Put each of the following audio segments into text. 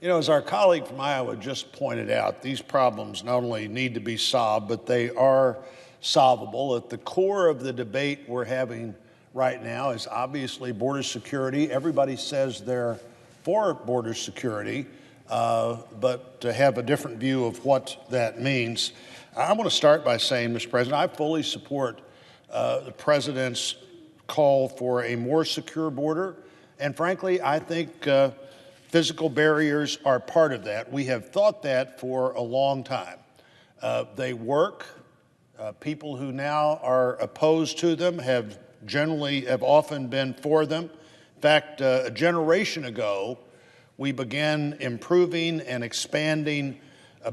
You know, as our colleague from Iowa just pointed out, these problems not only need to be solved, but they are solvable. At the core of the debate we're having right now is obviously border security. Everybody says they're for border security, but to have a different view of what that means. I want to start by saying, Mr. President, I fully support the President's call for a more secure border. And frankly, I think physical barriers are part of that. We have thought that for a long time. They work. People who now are opposed to them have often been for them. In fact, a generation ago, we began improving and expanding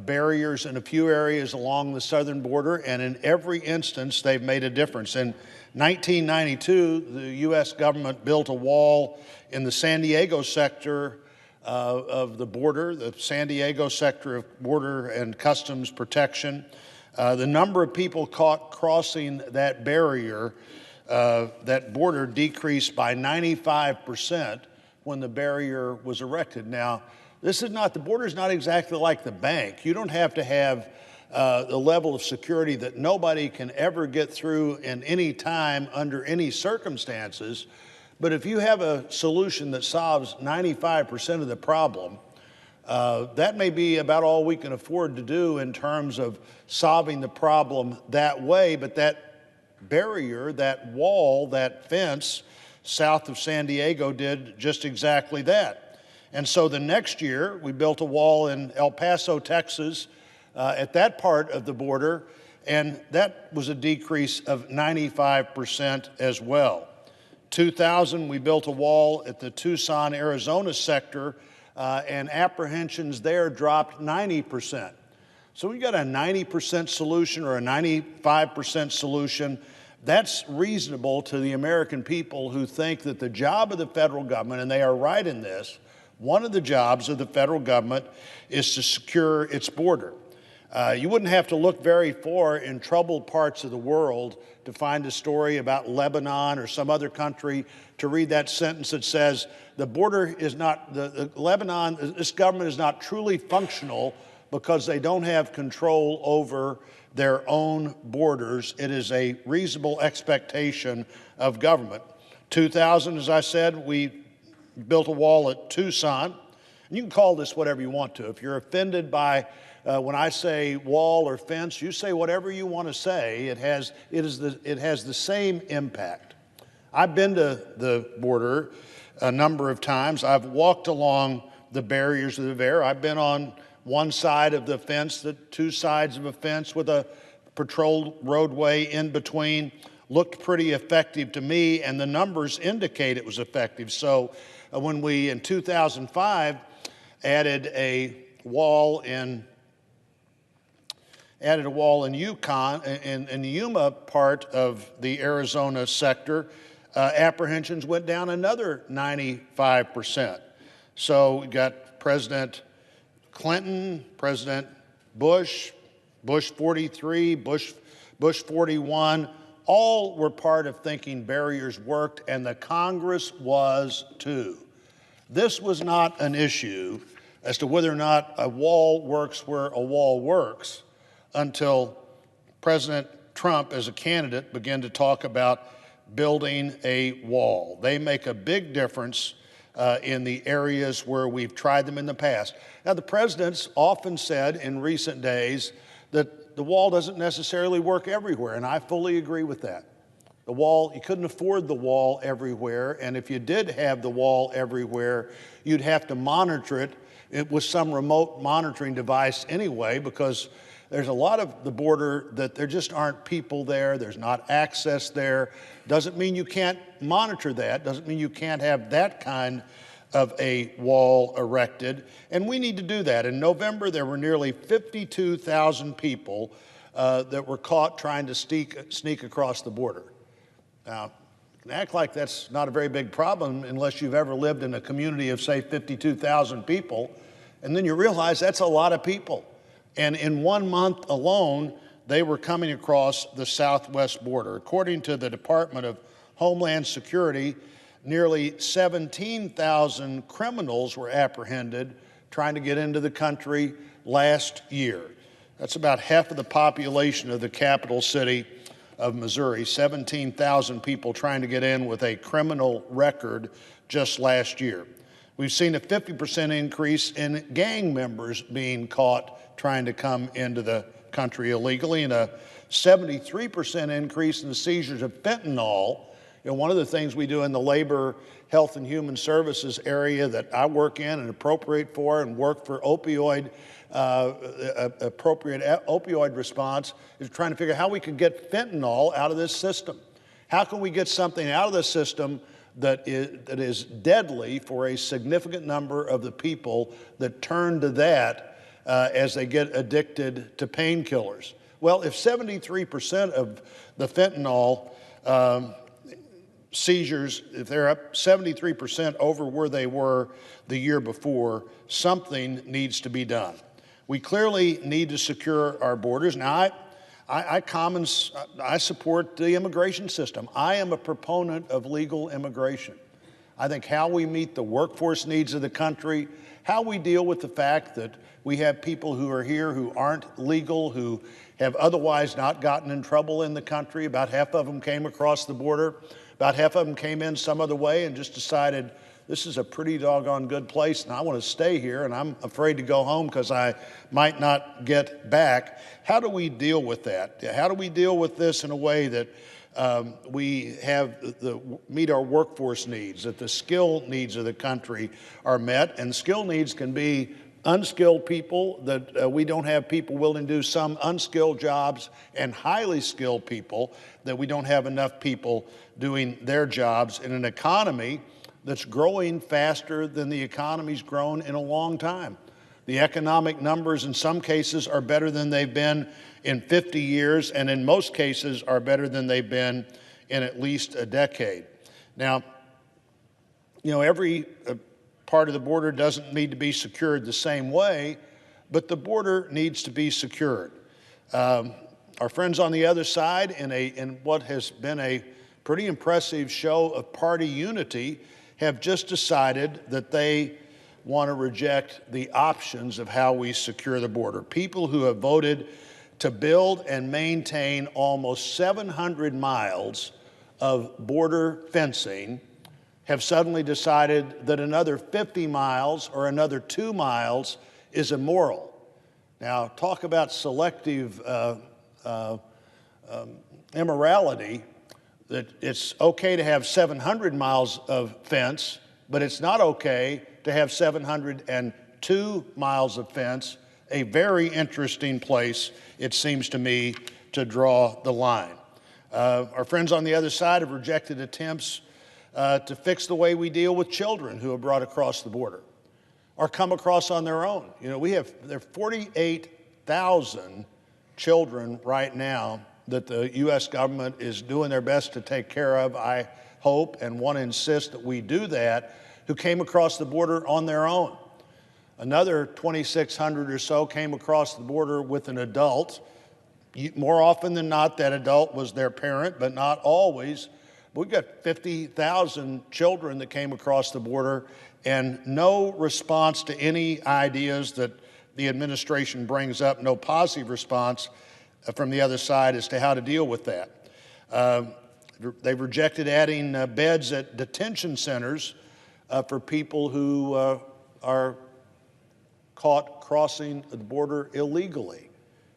barriers in a few areas along the southern border, and in every instance, they've made a difference. In 1992, the U.S. government built a wall in the San Diego sector of the border, the San Diego sector of Border and Customs Protection. The number of people caught crossing that barrier, that border, decreased by 95% when the barrier was erected. Now, the border is not exactly like the bank. You don't have to have the level of security that nobody can ever get through in any time under any circumstances. But if you have a solution that solves 95% of the problem, that may be about all we can afford to do in terms of solving the problem that way. But that barrier, that wall, that fence south of San Diego did just exactly that. And so the next year, we built a wall in El Paso, Texas, at that part of the border, and that was a decrease of 95% as well. 2000, we built a wall at the Tucson, Arizona sector, and apprehensions there dropped 90%. So we got a 90% solution or a 95% solution. That's reasonable to the American people who think that the job of the federal government, and they are right in this, one of the jobs of the federal government is to secure its border. You wouldn't have to look very far in troubled parts of the world to find a story about Lebanon or some other country to read that sentence that says the border is not, Lebanon, this government is not truly functional because they don't have control over their own borders. It is a reasonable expectation of government. 2000, as I said, we built a wall at Tucson. And you can call this whatever you want to. If you're offended by when I say wall or fence, you say whatever you want to say. It has the same impact. I've been to the border a number of times. I've walked along the barriers that are there. I've been on one side of the fence, the two sides of a fence with a patrolled roadway in between. Looked pretty effective to me, and the numbers indicate it was effective. So when we, in 2005, added a wall in Yukon, in the Yuma part of the Arizona sector, apprehensions went down another 95%. So we got President Clinton, President Bush, Bush 43, Bush 41, all were part of thinking barriers worked, and the Congress was too. This was not an issue as to whether or not a wall works where a wall works until President Trump, as a candidate, began to talk about building a wall. They make a big difference in the areas where we've tried them in the past. Now, the president's often said in recent days that the wall doesn't necessarily work everywhere, and I fully agree with that. The wall, you couldn't afford the wall everywhere, and if you did have the wall everywhere, you'd have to monitor it with some remote monitoring device anyway, because there's a lot of the border that there just aren't people there, there's not access there. Doesn't mean you can't monitor that, doesn't mean you can't have that kind of a wall erected, and we need to do that. In November, there were nearly 52,000 people that were caught trying to sneak across the border. Now, you can act like that's not a very big problem unless you've ever lived in a community of, say, 52,000 people, and then you realize that's a lot of people. And in 1 month alone, they were coming across the southwest border. According to the Department of Homeland Security, nearly 17,000 criminals were apprehended trying to get into the country last year. That's about half of the population of the capital city of Missouri, 17,000 people trying to get in with a criminal record just last year. We've seen a 50% increase in gang members being caught trying to come into the country illegally, and a 73% increase in the seizures of fentanyl. You know, one of the things we do in the labor, health, and human services area that I work in and appropriate for and work for appropriate opioid response is trying to figure out how we can get fentanyl out of this system. How can we get something out of the system that is deadly for a significant number of the people that turn to that as they get addicted to painkillers? Well, if 73% of the fentanyl seizures, if they're up 73% over where they were the year before, something needs to be done. We clearly need to secure our borders. Now, I support the immigration system. I am a proponent of legal immigration. I think how we meet the workforce needs of the country, how we deal with the fact that we have people who are here who aren't legal, who have otherwise not gotten in trouble in the country. About half of them came across the border. About half of them came in some other way and just decided, this is a pretty doggone good place and I want to stay here and I'm afraid to go home because I might not get back. How do we deal with that? How do we deal with this in a way that we meet our workforce needs, that the skill needs of the country are met? And skill needs can be unskilled people, that we don't have people willing to do some unskilled jobs, and highly skilled people, that we don't have enough people doing their jobs in an economy that's growing faster than the economy's grown in a long time. The economic numbers in some cases are better than they've been in 50 years, and in most cases are better than they've been in at least a decade. Now, you know, every part of the border doesn't need to be secured the same way, but the border needs to be secured. Our friends on the other side, in what has been a pretty impressive show of party unity, have just decided that they want to reject the options of how we secure the border. People who have voted to build and maintain almost 700 miles of border fencing have suddenly decided that another 50 miles or another 2 miles is immoral. Now, talk about selective immorality, that it's okay to have 700 miles of fence, but it's not okay to have 702 miles of fence. A very interesting place, it seems to me, to draw the line. Our friends on the other side have rejected attempts to fix the way we deal with children who are brought across the border or come across on their own. You know, there are 48,000 children right now that the U.S. government is doing their best to take care of, I hope, and want to insist that we do that, who came across the border on their own. Another 2,600 or so came across the border with an adult. More often than not, that adult was their parent, but not always. We've got 50,000 children that came across the border, and no response to any ideas that the administration brings up, no positive response from the other side as to how to deal with that. They've rejected adding beds at detention centers for people who are caught crossing the border illegally.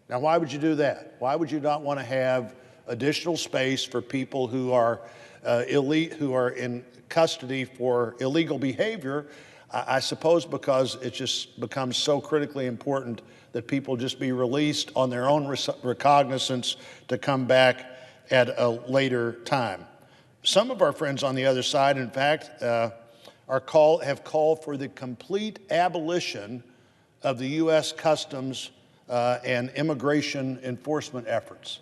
Now, why would you do that? Why would you not want to have additional space for people who are in custody for illegal behavior? I suppose because it just becomes so critically important that people just be released on their own recognizance to come back at a later time. Some of our friends on the other side, in fact, have called for the complete abolition of the U.S. Customs and immigration enforcement efforts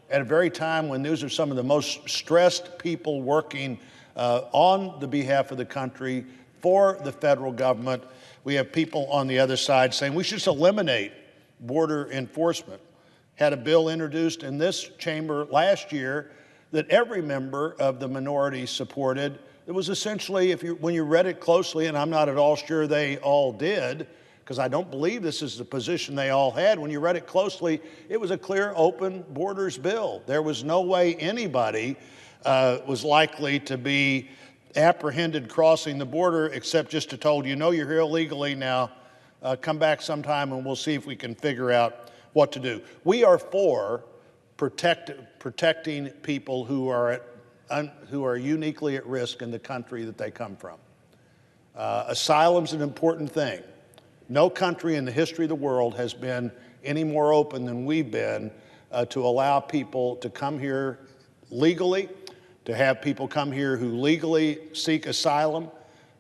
at a very time when these are some of the most stressed people working on the behalf of the country for the federal government. We have people on the other side saying we should just eliminate border enforcement. Had a bill introduced in this chamber last year that every member of the minority supported. It was essentially, when you read it closely, and I'm not at all sure they all did, because I don't believe this is the position they all had. When you read it closely, it was a clear open borders bill. There was no way anybody was likely to be apprehended crossing the border except just to told, you know, you're here illegally now, come back sometime and we'll see if we can figure out what to do. We are for protecting people who are uniquely at risk in the country that they come from. Asylum's an important thing. No country in the history of the world has been any more open than we've been to allow people to come here legally, to have people come here who legally seek asylum.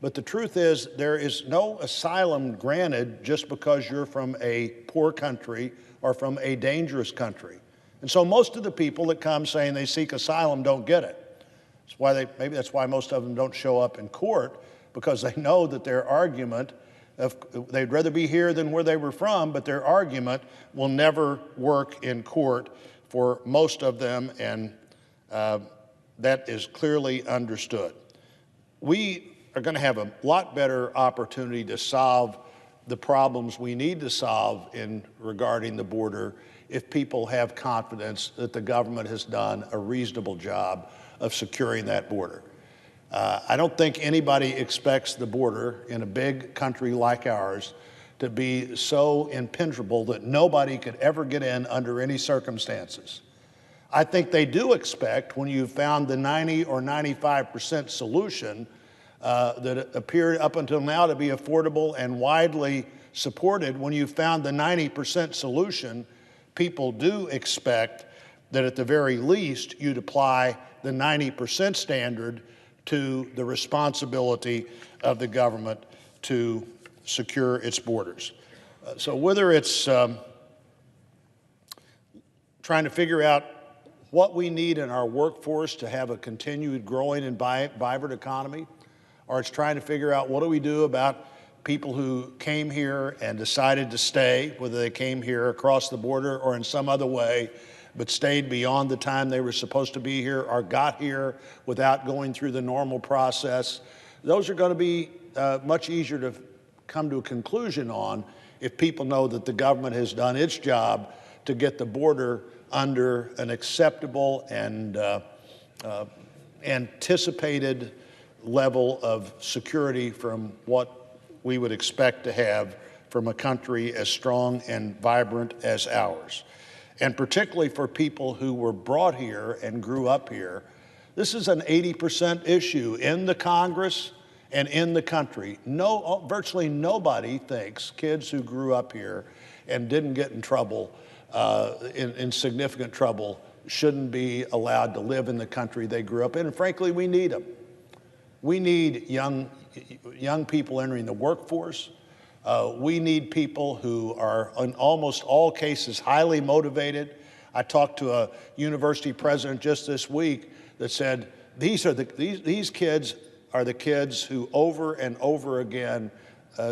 But the truth is, there is no asylum granted just because you're from a poor country or from a dangerous country. And so most of the people that come saying they seek asylum don't get it. That's why maybe that's why most of them don't show up in court, because they know that their argument, they'd rather be here than where they were from, but their argument will never work in court for most of them, and that is clearly understood. We are going to have a lot better opportunity to solve the problems we need to solve regarding the border if people have confidence that the government has done a reasonable job of securing that border. I don't think anybody expects the border in a big country like ours to be so impenetrable that nobody could ever get in under any circumstances. I think they do expect, when you've found the 90 or 95% solution that appeared up until now to be affordable and widely supported, when you've found the 90% solution, people do expect that at the very least you'd apply the 90% standard to the responsibility of the government to secure its borders. So whether it's trying to figure out what we need in our workforce to have a continued growing and vibrant economy, or it's trying to figure out what do we do about people who came here and decided to stay, whether they came here across the border or in some other way, but stayed beyond the time they were supposed to be here or got here without going through the normal process. Those are going to be much easier to come to a conclusion on if people know that the government has done its job to get the border under an acceptable and anticipated level of security from what we would expect to have from a country as strong and vibrant as ours. And particularly for people who were brought here and grew up here, this is an 80% issue in the Congress and in the country. Virtually nobody thinks kids who grew up here and didn't get in trouble, in significant trouble, shouldn't be allowed to live in the country they grew up in. And frankly, we need them. We need young people entering the workforce. We need people who are, in almost all cases, highly motivated. I talked to a university president just this week that said, these kids are the kids who over and over again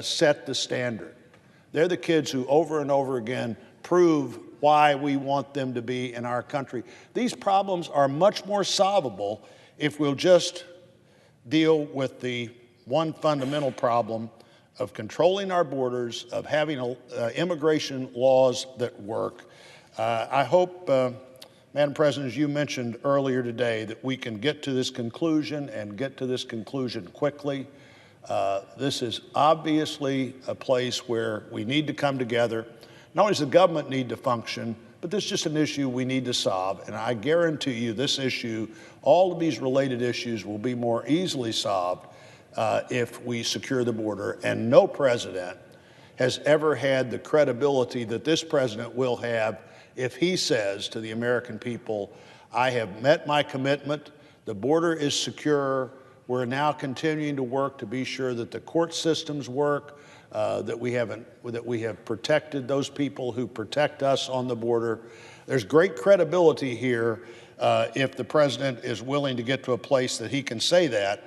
set the standard. They're the kids who over and over again prove why we want them to be in our country. These problems are much more solvable if we'll just deal with the one fundamental problem of controlling our borders, of having immigration laws that work. I hope, Madam President, as you mentioned earlier today, that we can get to this conclusion and get to this conclusion quickly. This is obviously a place where we need to come together. Not only does the government need to function, but this is just an issue we need to solve. And I guarantee you this issue, all of these related issues, will be more easily solved if we secure the border. And no president has ever had the credibility that this president will have if he says to the American people, I have met my commitment, the border is secure, we're now continuing to work to be sure that the court systems work, that we have protected those people who protect us on the border. There's great credibility here if the president is willing to get to a place that he can say that.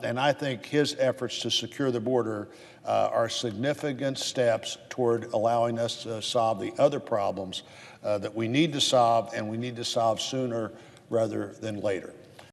And I think his efforts to secure the border are significant steps toward allowing us to solve the other problems that we need to solve, and we need to solve sooner rather than later.